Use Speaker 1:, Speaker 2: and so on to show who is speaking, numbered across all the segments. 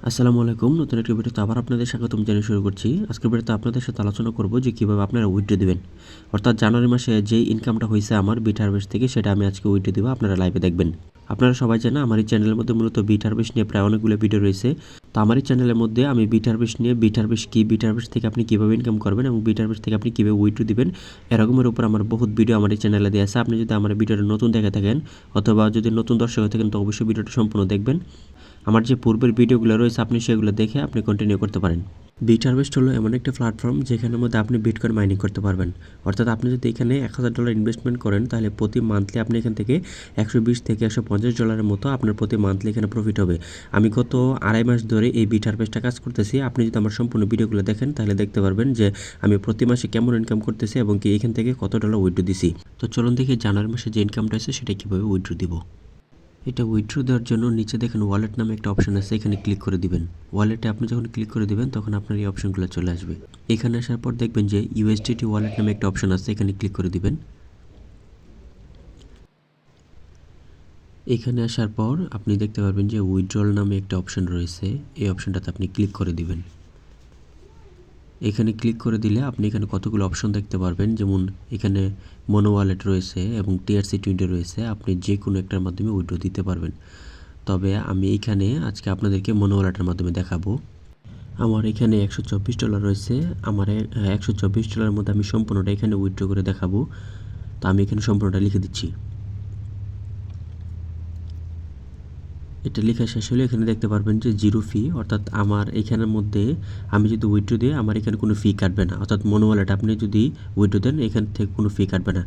Speaker 1: আসসালামু আলাইকুম। নতুন একটি ভিডিওতে আবার আপনাদের স্বাগতম জানিয়ে শুরু করছি। আজকের ভিডিওতে আপনাদের সাথে আলোচনা করব যে কীভাবে আপনারা উইথড্র দিবেন। অর্থাৎ জানুয়ারি মাসে যেই ইনকামটা হয়েছে আমার বিট হারভেস্ট থেকে সেটা আমি আজকে উইথড্র দিব, আপনারা লাইভে দেখবেন। আপনারা সবাই জানেন আমার এই চ্যানেলের মধ্যে মূলত বিট হারভেস্ট নিয়ে প্রায় অনেকগুলো ভিডিও রয়েছে। তো আমার এই চ্যানেলের মধ্যে আমি বিট হারভেস্ট নিয়ে বিট হারভেস্ট কী, বিট হারভেস্ট থেকে আপনি কীভাবে ইনকাম করবেন এবং বিট হারভেস্ট থেকে আপনি কীভাবে উইথড্র দিবেন এরকমের উপর আমার বহুত ভিডিও আমার এই চ্যানেলে দেওয়া আছে। আপনি যদি আমার ভিডিওটা নতুন দেখে থাকেন অথবা যদি নতুন দর্শক হয়ে থাকেন তো অবশ্যই ভিডিওটা সম্পূর্ণ দেখবেন। আমার যে পূর্বের ভিডিওগুলো রয়েছে আপনি সেগুলো দেখে আপনি কন্টিনিউ করতে পারেন। বিট হারভেস্ট হলো এমন একটা প্ল্যাটফর্ম যেখানের মধ্যে আপনি বিটকয়েন মাইনিং করতে পারবেন। অর্থাৎ আপনি যদি এখানে $1000 ইনভেস্টমেন্ট করেন তাহলে প্রতি মান্থলি আপনি এখান থেকে $120 থেকে $150 মতো আপনার প্রতি মান্থলি এখানে প্রফিট হবে। আমি গত 2.5 মাস ধরে এই বিট হারভেস্টটা কাজ করতেছি। আপনি যদি আমার সম্পূর্ণ ভিডিওগুলো দেখেন তাহলে দেখতে পারবেন যে আমি প্রতি মাসে কেমন ইনকাম করতেছি এবং কি এখান থেকে কত ডলার উইথড্র দিছি। তো চলুন দেখি জানুয়ারি মাসে যে ইনকামটা আছে সেটা কীভাবে উইথড্র দিব। এটা উইথড্র দেওয়ার জন্য নিচে দেখেন ওয়ালেট নামে একটা অপশন আছে, এখানে ক্লিক করে দিবেন। ওয়ালেটে আপনি যখন ক্লিক করে দিবেন তখন আপনার এই অপশনগুলো চলে আসবে। এখানে আসার পর দেখবেন যে ইউএসডিটি ওয়ালেট নামে একটা অপশন আছে, এখানে ক্লিক করে দিবেন। এখানে আসার পর আপনি দেখতে পারবেন যে উইথড্রল নামে একটা অপশন রয়েছে, এই অপশনটাতে আপনি ক্লিক করে দিবেন। এখানে ক্লিক করে দিলে আপনি এখানে কতগুলো অপশন দেখতে পারবেন, যেমন এখানে মোনো ওয়ালেট রয়েছে এবং TRC20 রয়েছে। আপনি যে কোনো একটার মাধ্যমে উইথড্র দিতে পারবেন। তবে আমি এইখানে আজকে আপনাদেরকে মোনো ওয়ালেটের মাধ্যমে দেখাবো। আমার এখানে $124 রয়েছে। আমার $124 মধ্যে আমি সম্পূর্ণটা এখানে উইথড্র করে দেখাবো। তো আমি এখানে সম্পূর্ণটা লিখে দিচ্ছি। এটা লেখা শেষ হলে এখানে দেখতে পারবেন যে জিরো ফি, অর্থাৎ আমার এখানের মধ্যে আমি যদি উইথড্র দিই আমার এখানে কোনো ফি কাটবে না। অর্থাৎ মোনো ওয়ালেট আপনি যদি উইথড্র দেন এখান থেকে কোনো ফি কাটবে না।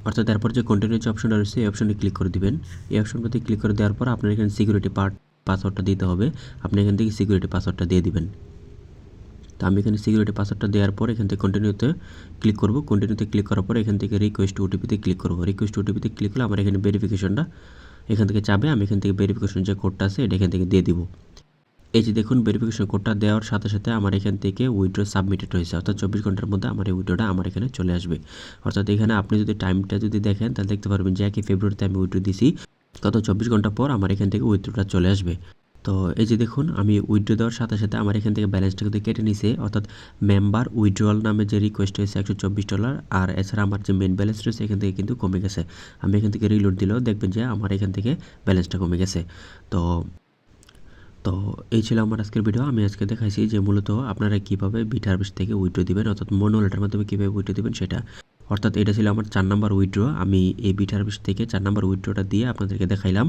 Speaker 1: অর্থাৎ তারপর যে কন্টিনিউ যে অপশনটা রয়েছে এই অপশনে ক্লিক করে দিবেন। এই অপশনটাতে ক্লিক করে দেওয়ার পর আপনার এখানে সিকিউরিটি পাসওয়ার্ডটা দিতে হবে। আপনি এখান থেকে সিকিউরিটি পাসওয়ার্ডটা দিয়ে দিবেন। তো আমি এখানে সিকিউরিটি পাসওয়ার্ডটা দেওয়ার পর এখান থেকে কন্টিনিউতে ক্লিক করব। কন্টিনিউতে ক্লিক করার পর এখান থেকে রিকোয়েস্ট ওটিপিতে ক্লিক করব। রিকোয়েস্ট ওটিপিতে ক্লিক করলে আমার এখানে ভেরিফিকেশনটা এখান থেকে চাবে। আমি এখান থেকে ভেরিফিকেশন যে কোডটা আছে এটা এখান থেকে দিয়ে দিব। এই যে দেখুন ভেরিফিকেশন কোডটা দেওয়ার সাথে সাথে আমার এখান থেকে উইথড্র সাবমিটেড হয়েছে। অর্থাৎ 24 ঘন্টার মধ্যে আমার এই উইথড্রটা আমার এখানে চলে আসবে। অর্থাৎ এখানে আপনি যদি টাইমটা যদি দেখেন তাহলে দেখতে পারবেন যে 1 ফেব্রুয়ারিতে আমি উইথড্র দিছি, গত 24 ঘন্টা পর আমার এখান থেকে উইথড্রটা চলে আসবে। তো এই যে দেখুন আমি উইথড্র দেওয়ার সাথে সাথে আমার এখান থেকে ব্যালেন্সটা কিন্তু কেটে নিছে। অর্থাৎ মেম্বার উইথড্রয়াল নামে যে রিকোয়েস্ট হয়েছে $124, আর এছাড়া আমার যে মেন ব্যালেন্স রয়েছে এখান থেকে কিন্তু কমে গেছে। আমি এখান থেকে রিলোড দিলেও দেখবেন যে আমার এখান থেকে ব্যালেন্সটা কমে গেছে। তো তো এই ছিল আমার আজকের ভিডিও। আমি আজকে দেখাইছি যে মূলত আপনারা কীভাবে বিট হারভেস্ট থেকে উইথড্র দিবেন, অর্থাৎ মোনো ওয়ালেটের মাধ্যমে কীভাবে উইথড্র দিবেন সেটা। অর্থাৎ এটা ছিল আমার 4 নাম্বার উইথড্র। আমি এই বিট হারভেস্ট থেকে 4 নাম্বার উইথড্রটা দিয়ে আপনাদেরকে দেখাইলাম।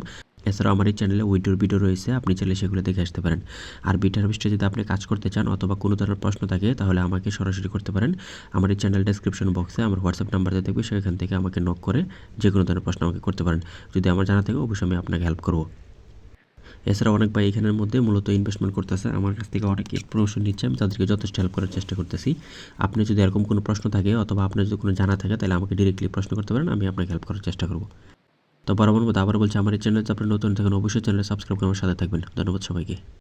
Speaker 1: এছাড়াও আমার এই চ্যানেলে উইথড্রোর ভিডিও রয়েছে, আপনি চাইলে সেগুলো দেখে আসতে পারেন। আর বিট হারভেস্টে যদি আপনি কাজ করতে চান অথবা কোনো ধরনের প্রশ্ন থাকে তাহলে আমাকে সরাসরি করতে পারেন। আমার এই চ্যানেল ডেসক্রিপশন বক্সে আমার হোয়াটসঅ্যাপ নাম্বার দিয়ে দেখবে, সেখান থেকে আমাকে নক করে যে কোনো ধরনের প্রশ্ন আমাকে করতে পারেন। যদি আমার জানা থাকে অবশ্যই আমি আপনাকে হেল্প করব। এছাড়া অনেক ভাই এখানের মধ্যে মূলত ইনভেস্টমেন্ট করতেছে, আমার কাছ থেকে অনেক প্রমোশন নিচ্ছে, আমি তাদেরকে যথেষ্ট হেল্প করার চেষ্টা করতেছি। আপনি যদি এরকম কোনো প্রশ্ন থাকে অথবা আপনার যদি কোনো জানা থাকে তাহলে আমাকে ডিরেক্টলি প্রশ্ন করতে পারেন, আমি আপনাকে হেল্প করার চেষ্টা করব। তো বরাবর মতো আবার বলছি, আমার এই চ্যানেলে আপনি নতুন থাকেন অবশ্যই চ্যানেলে সাবস্ক্রাইব করে আমার সাথে থাকবেন। ধন্যবাদ সবাইকে।